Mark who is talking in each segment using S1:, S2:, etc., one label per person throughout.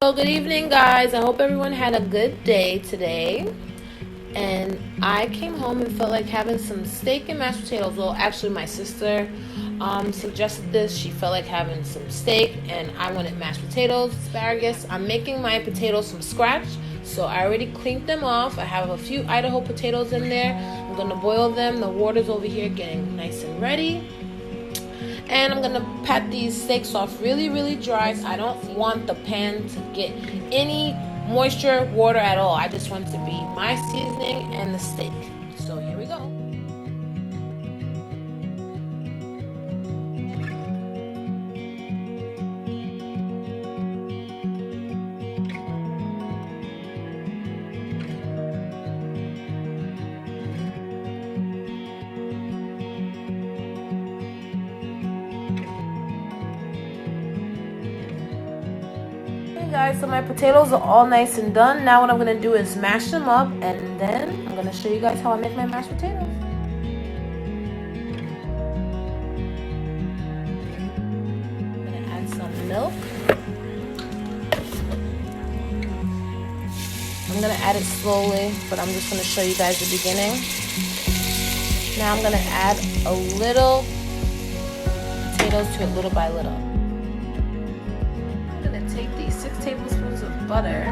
S1: Well, good evening, guys. I hope everyone had a good day today. And I came home and felt like having some steak and mashed potatoes. Well, actually, my sister suggested this. She felt like having some steak, and I wanted mashed potatoes, asparagus. I'm making my potatoes from scratch, so I already cleaned them off. I have a few Idaho potatoes in there. I'm going to boil them. The water's over here getting nice and ready. And I'm gonna pat these steaks off really dry. I don't want the pan to get any moisture, water at all. I just want it to be my seasoning and the steak. So here we go. Guys, so my potatoes are all nice and done. Now what I'm going to do is mash them up, and then I'm going to show you guys how I make my mashed potatoes. I'm going to add some milk. I'm going to add it slowly, but I'm just going to show you guys the beginning. Now I'm going to add a little potatoes to it little by little. Take these 6 tablespoons of butter.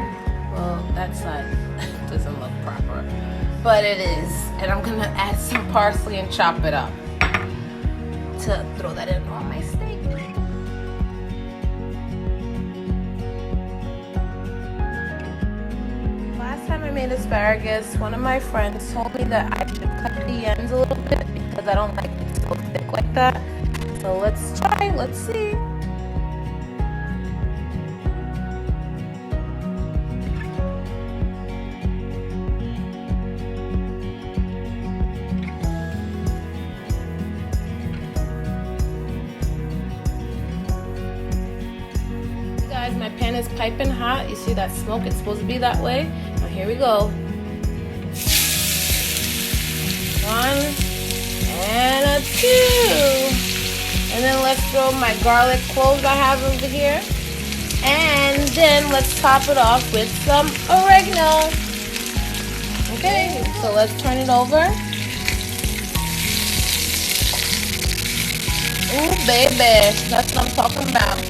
S1: Well, that side doesn't look proper, but it is. And I'm gonna add some parsley and chop it up to throw that in on my steak. Last time I made asparagus, one of my friends told me that I should cut the ends a little bit because I don't like it so thick like that. So let's try, let's see. My pan is piping hot. You see that smoke? It's supposed to be that way. Now here we go. 1 and a 2. And then let's throw my garlic cloves I have over here. And then let's top it off with some oregano. Okay, so let's turn it over. Ooh, baby, that's what I'm talking about.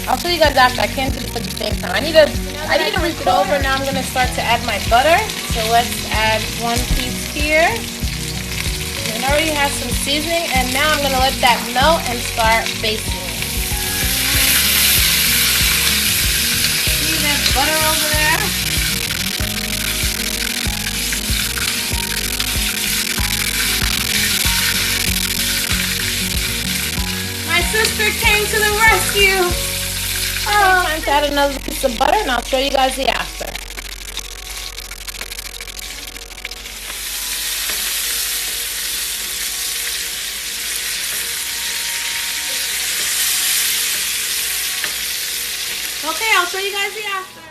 S1: I'll show you guys after. I can't do this at the same time. I need to reach it over. Now I'm going to start to add my butter. So let's add 1 piece here. And it already has some seasoning. And now I'm going to let that melt and start basting it. See that butter over there? My sister came to the rescue. Time to add another piece of butter, and I'll show you guys the after. Okay, I'll show you guys the after.